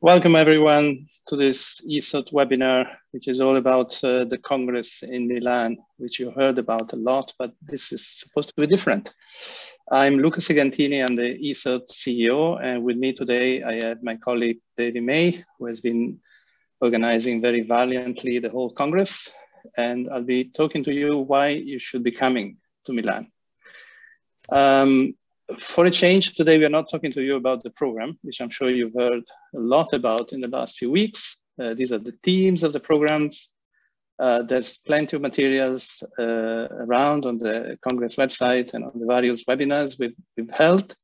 Welcome everyone to this ESOT webinar, which is all about the Congress in Milan, which you heard about a lot, but this is supposed to be different. I'm Luca Segantini, I'm the ESOT CEO, and with me today I have my colleague David May, who has been organizing very valiantly the whole Congress, and I'll be talking to you why you should be coming to Milan. For a change, today we are not talking to you about the program, which I'm sure you've heard a lot about in the last few weeks. These are the themes of the programs. There's plenty of materials around on the Congress website and on the various webinars we've held.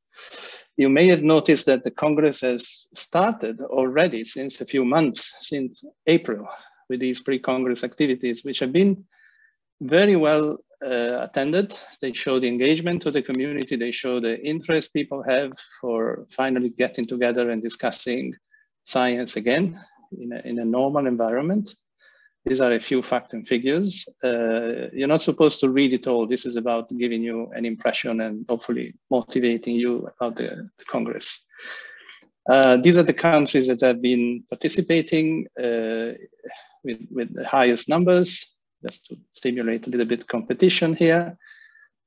You may have noticed that the Congress has started already since a few months, since April, with these pre-Congress activities, which have been very well attended. They show the engagement of the community. They show the interest people have for finally getting together and discussing science again in a normal environment. These are a few facts and figures. You're not supposed to read it all. This is about giving you an impression and hopefully motivating you about the Congress. These are the countries that have been participating with the highest numbers, just to stimulate a little bit competition here.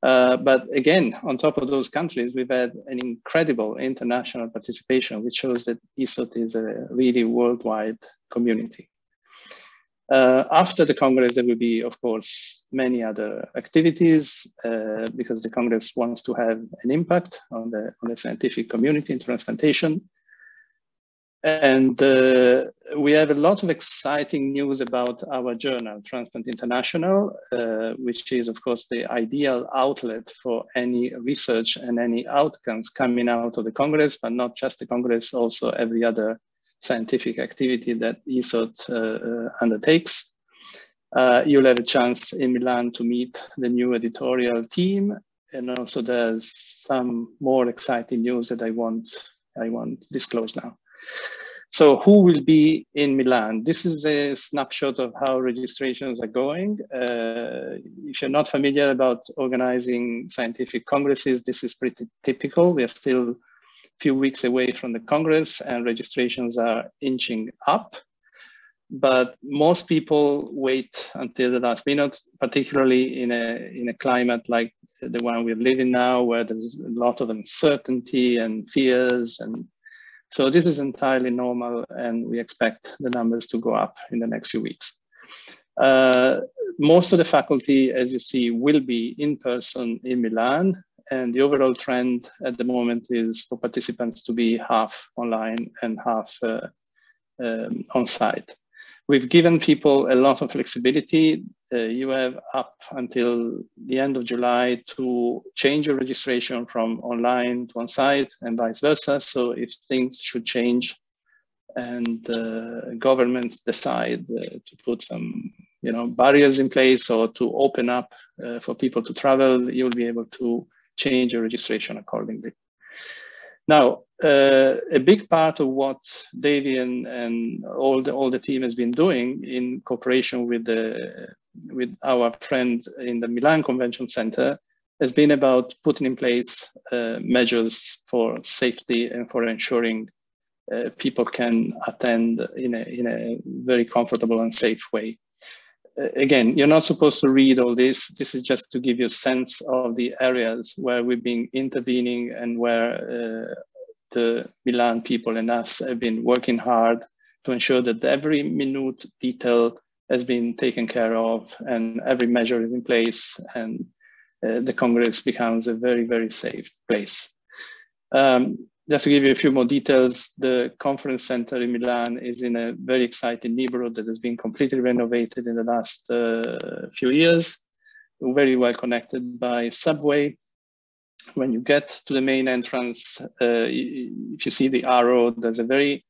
But again, on top of those countries, we've had an incredible international participation, which shows that ESOT is a really worldwide community. After the Congress, there will be, of course, many other activities because the Congress wants to have an impact on the scientific community in transplantation. And we have a lot of exciting news about our journal, Transplant International, which is, of course, the ideal outlet for any research and any outcomes coming out of the Congress, but not just the Congress, also every other scientific activity that ESOT undertakes. You'll have a chance in Milan to meet the new editorial team. And also there's some more exciting news that I won't disclose now. So who will be in Milan? This is a snapshot of how registrations are going. If you're not familiar about organizing scientific congresses, this is pretty typical. We are still a few weeks away from the Congress and registrations are inching up. But most people wait until the last minute, particularly in a climate like the one we're living now, where there's a lot of uncertainty and fears. And so this is entirely normal, and we expect the numbers to go up in the next few weeks. Most of the faculty, as you see, will be in person in Milan, and the overall trend at the moment is for participants to be half online and half on site. We've given people a lot of flexibility. You have up until the end of July to change your registration from online to on-site and vice versa. So if things should change and governments decide to put some barriers in place or to open up for people to travel, you'll be able to change your registration accordingly. Now, a big part of what Davy and all the team has been doing in cooperation with our friend in the Milan Convention Center has been about putting in place measures for safety and for ensuring people can attend in a very comfortable and safe way. Again, you're not supposed to read all this. This is just to give you a sense of the areas where we've been intervening and where the Milan people and us have been working hard to ensure that every minute detail has been taken care of and every measure is in place, and the Congress becomes a very, very safe place. Just to give you a few more details, the conference center in Milan is in a very exciting neighborhood that has been completely renovated in the last few years. We're very well connected by subway. When you get to the main entrance, if you see the arrow, there's a very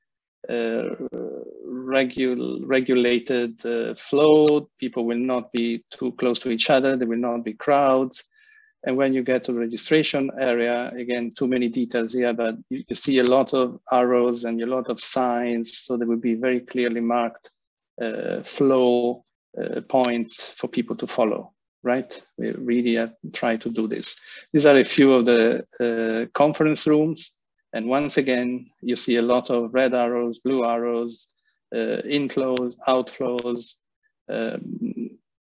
regulated flow. People will not be too close to each other. There will not be crowds. And when you get to the registration area, again, too many details here, but you see a lot of arrows and a lot of signs. So there will be very clearly marked flow points for people to follow, right? We really have tried to do this. These are a few of the conference rooms. And once again, you see a lot of red arrows, blue arrows, inflows, outflows.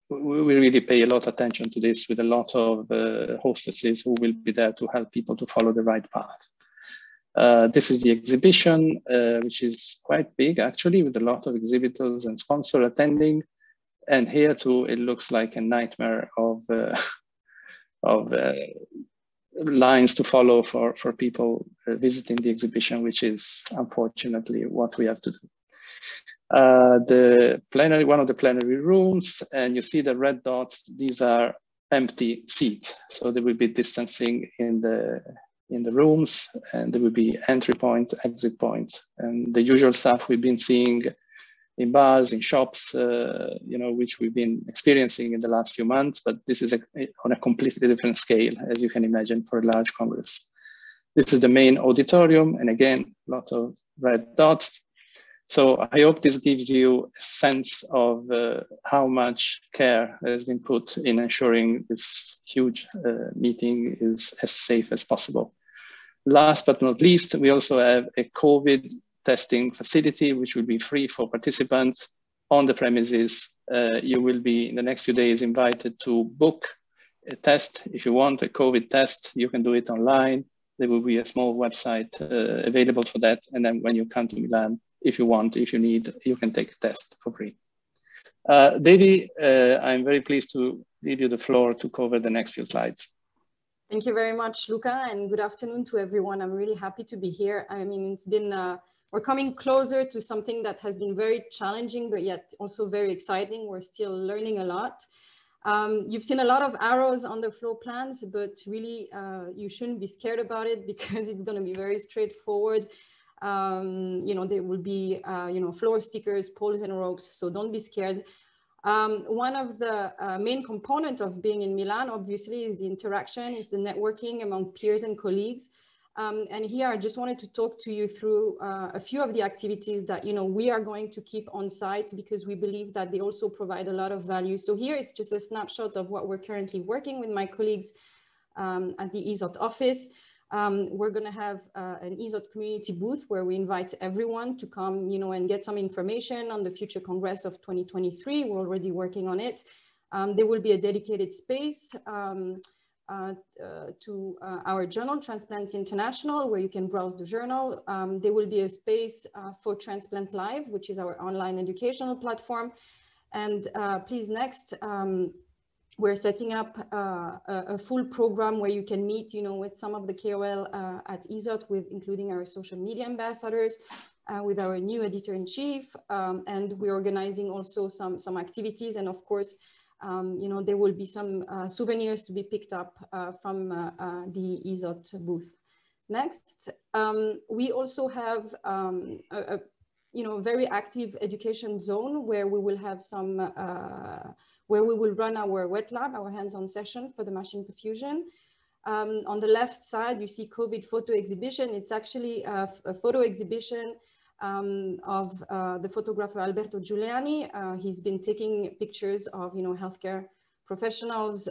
We really pay a lot of attention to this with a lot of hostesses who will be there to help people to follow the right path. This is the exhibition, which is quite big actually, with a lot of exhibitors and sponsors attending. And here too, it looks like a nightmare of lines to follow for people visiting the exhibition, which is unfortunately what we have to do. The plenary, one of the plenary rooms, and you see the red dots, these are empty seats. So there will be distancing in the rooms, and there will be entry points, exit points, and the usual stuff we've been seeing in bars, in shops, you know, which we've been experiencing in the last few months, but this is on a completely different scale, as you can imagine, for a large Congress. This is the main auditorium, and again, a lot of red dots. So I hope this gives you a sense of how much care has been put in ensuring this huge meeting is as safe as possible. Last but not least, we also have a COVID testing facility, which will be free for participants on the premises. You will be, in the next few days, invited to book a test. If you want a COVID test, you can do it online. There will be a small website available for that. And then when you come to Milan, if you want, if you need, you can take a test for free. Devi, I'm very pleased to give you the floor to cover the next few slides. Thank you very much, Luca, and good afternoon to everyone. I'm really happy to be here. I mean, it's been, we're coming closer to something that has been very challenging, but yet also very exciting. We're still learning a lot. You've seen a lot of arrows on the floor plans, but really you shouldn't be scared about it because it's going to be very straightforward. You know, there will be, you know, floor stickers, poles and ropes, so don't be scared. One of the main components of being in Milan, obviously, is the interaction, is the networking among peers and colleagues. And here I just wanted to talk to you through a few of the activities that, you know, we are going to keep on site because we believe that they also provide a lot of value. So here is just a snapshot of what we're currently working with my colleagues at the ESOT office. We're going to have an ESOT community booth where we invite everyone to come, you know, and get some information on the future Congress of 2023. We're already working on it. There will be a dedicated space to our journal, Transplant International, where you can browse the journal. There will be a space for Transplant Live, which is our online educational platform. And please, next, we're setting up a full program where you can meet, you know, with some of the KOL at ESOT, with including our social media ambassadors, with our new editor-in-chief, and we're organizing also some activities. And of course, you know, there will be some souvenirs to be picked up from the ESOT booth. Next, we also have a you know, very active education zone where we will have some where we will run our wet lab, our hands-on session for the machine perfusion. On the left side, you see COVID photo exhibition. It's actually a photo exhibition of the photographer Alberto Giuliani. He's been taking pictures of, you know, healthcare professionals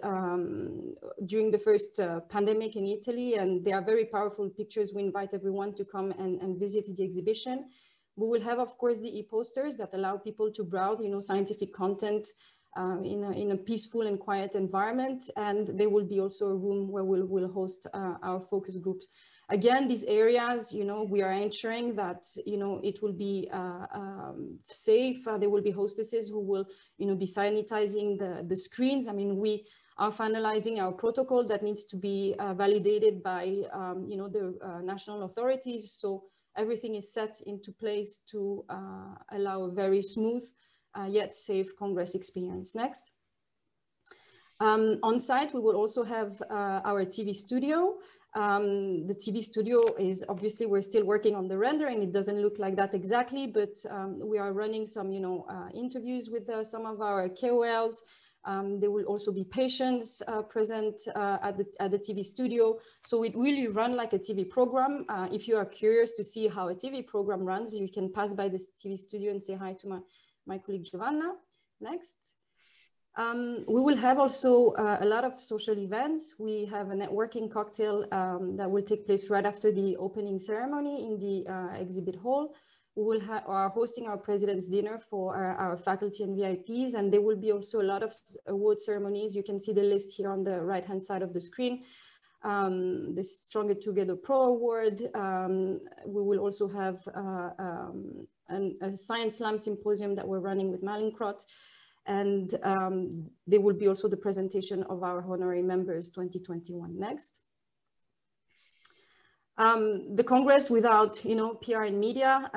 during the first pandemic in Italy, and they are very powerful pictures. We invite everyone to come and visit the exhibition. We will have, of course, the e-posters that allow people to browse, you know, scientific content in a peaceful and quiet environment. And there will be also a room where we'll host our focus groups. Again, these areas, you know, we are ensuring that, you know, it will be safe. There will be hostesses who will, you know, be sanitizing the screens. I mean, we are finalizing our protocol that needs to be validated by, you know, the national authorities. So everything is set into place to allow a very smooth yet safe Congress experience. Next. On site, we will also have our TV studio. The TV studio is obviously, we're still working on the rendering. It doesn't look like that exactly, but we are running some, you know, interviews with some of our KOLs. There will also be patients present at the TV studio. So it really run like a TV program. If you are curious to see how a TV program runs, you can pass by this TV studio and say hi to my colleague Giovanna. Next. We will have also a lot of social events. We have a networking cocktail that will take place right after the opening ceremony in the exhibit hall. We are hosting our president's dinner for our faculty and VIPs, and there will be also a lot of award ceremonies. You can see the list here on the right-hand side of the screen. The Stronger Together Pro Award. We will also have a Science Slam Symposium that we're running with Mallinckrodt. And there will be also the presentation of our honorary members 2021 next. The Congress without, PR and media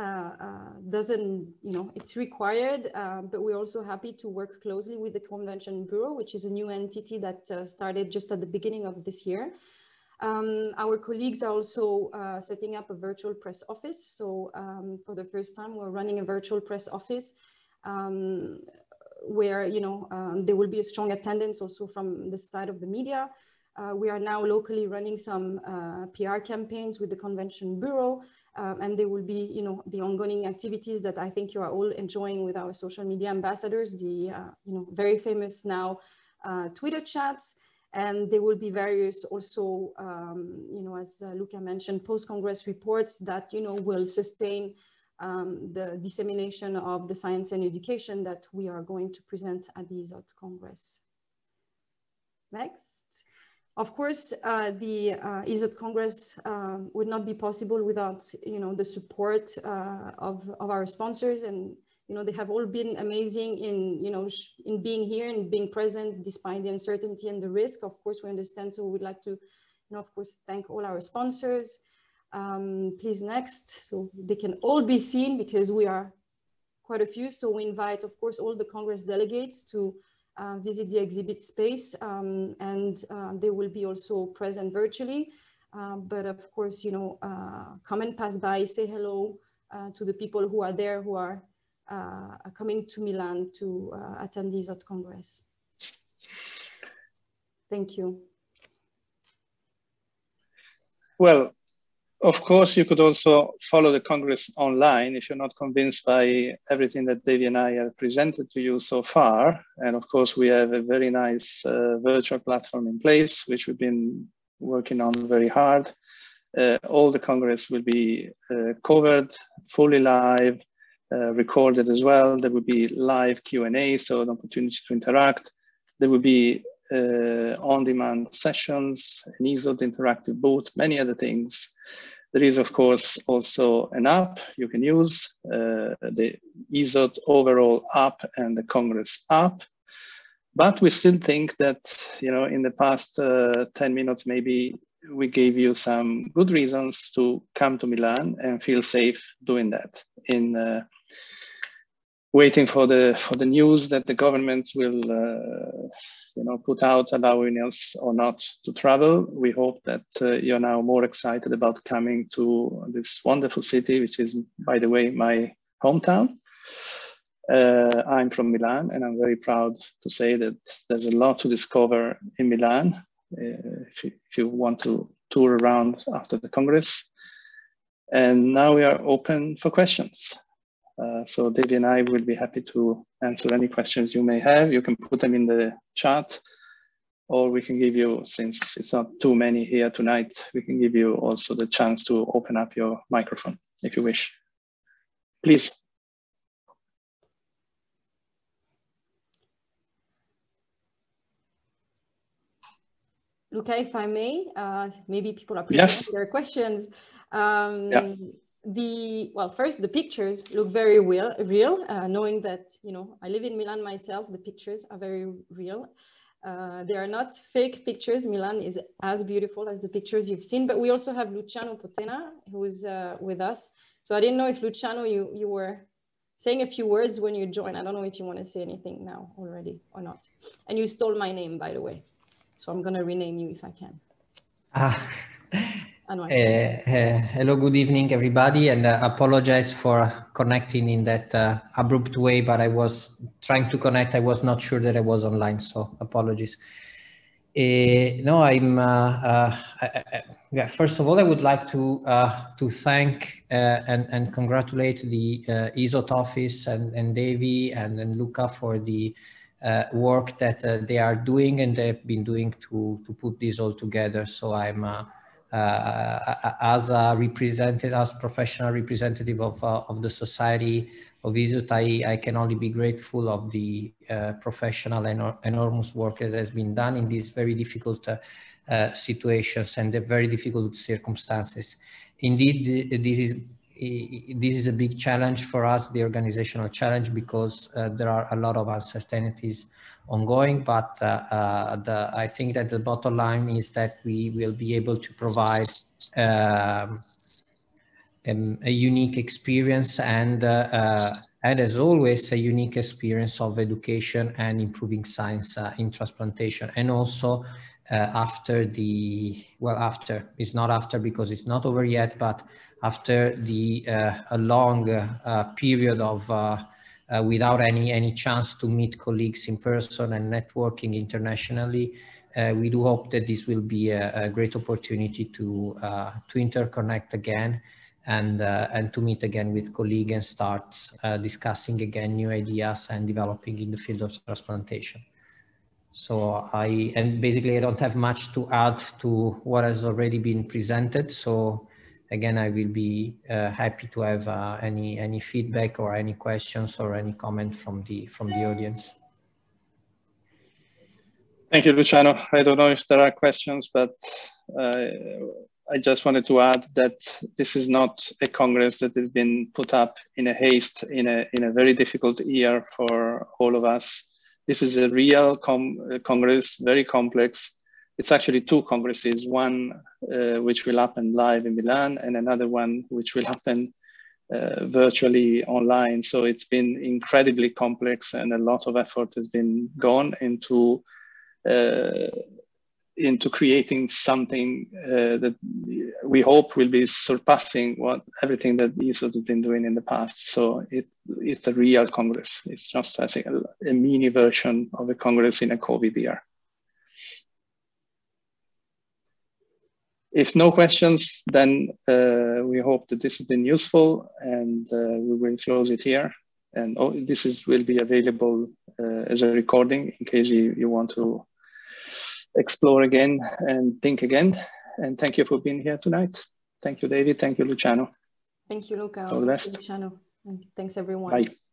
doesn't, it's required, but we're also happy to work closely with the Convention Bureau, which is a new entity that started just at the beginning of this year. Our colleagues are also setting up a virtual press office. So for the first time, we're running a virtual press office where, there will be a strong attendance also from the side of the media. We are now locally running some PR campaigns with the Convention Bureau, and there will be, the ongoing activities that I think you are all enjoying with our social media ambassadors, the, very famous now Twitter chats, and there will be various also, as Luca mentioned, post-Congress reports that, will sustain the dissemination of the science and education that we are going to present at the ESOT Congress. Next. Of course, the ESOT Congress would not be possible without, the support of our sponsors, and they have all been amazing in, in being here and being present despite the uncertainty and the risk. Of course, we understand, so we'd like to, of course, thank all our sponsors. Please next, so they can all be seen because we are quite a few. So we invite, of course, all the Congress delegates to visit the exhibit space, and they will be also present virtually. But of course, come and pass by, say hello to the people who are there, who are coming to Milan to attend the ESOT Congress. Thank you. Well, of course, you could also follow the Congress online if you're not convinced by everything that Davy and I have presented to you so far. And of course, we have a very nice virtual platform in place, which we've been working on very hard. All the Congress will be covered, fully live, recorded as well. There will be live Q&A, so an opportunity to interact. There will be on-demand sessions, an ESOT interactive booth, many other things. There is, of course, also an app you can use, the ESOT overall app and the Congress app. But we still think that, in the past 10 minutes, maybe we gave you some good reasons to come to Milan and feel safe doing that. In waiting for the news that the government will put out allowing us or not to travel. We hope that you're now more excited about coming to this wonderful city, which is, by the way, my hometown. I'm from Milan, and I'm very proud to say that there's a lot to discover in Milan if you want to tour around after the Congress. And now we are open for questions. So Davy and I will be happy to answer any questions you may have. You can put them in the chat, or we can give you, since it's not too many here tonight, we can give you also the chance to open up your microphone if you wish. Please. Luca, if I may, maybe people are preparing their questions. Yeah. First, the pictures look very real. Knowing that, I live in Milan myself, the pictures are very real. They are not fake pictures. Milan is as beautiful as the pictures you've seen, but we also have Luciano Potena, who is with us. So I didn't know if Luciano, you were saying a few words when you joined. I don't know if you want to say anything now already or not. And you stole my name, by the way. So I'm going to rename you if I can. Hello, good evening, everybody, and apologize for connecting in that abrupt way, but I was trying to connect. I was not sure that I was online, so apologies. No, first of all, I would like to thank and congratulate the ESOT office and Davy and Luca for the work that they are doing and they've been doing to put this all together. So I'm as professional representative of the Society of ESOT, I can only be grateful of the professional and enormous work that has been done in these very difficult situations and the very difficult circumstances. Indeed, this is a big challenge for us, the organizational challenge, because there are a lot of uncertainties ongoing, but I think that the bottom line is that we will be able to provide a unique experience and as always, a unique experience of education and improving science in transplantation. And also after it's not after because it's not over yet, but after a long period of without any chance to meet colleagues in person and networking internationally, we do hope that this will be a great opportunity to interconnect again and to meet again with colleagues and start discussing again new ideas and developing in the field of transplantation. So basically I don't have much to add to what has already been presented. So again, I will be happy to have any feedback or any questions or any comment from the audience. Thank you, Luciano. I don't know if there are questions, but I just wanted to add that this is not a Congress that has been put up in a haste in a very difficult year for all of us. This is a real Congress, very complex. It's actually two Congresses, one which will happen live in Milan and another one which will happen virtually online. So it's been incredibly complex and a lot of effort has been gone into creating something that we hope will be surpassing everything that ESOT has been doing in the past. So it's a real Congress. It's just, I think, a mini version of the Congress in a COVID year. If no questions, then we hope that this has been useful, and we will close it here. And this will be available as a recording in case you want to explore again and think again. And thank you for being here tonight. Thank you, David. Thank you, Luciano. Thank you, Luca. All the best. Luciano. And thanks, everyone. Bye.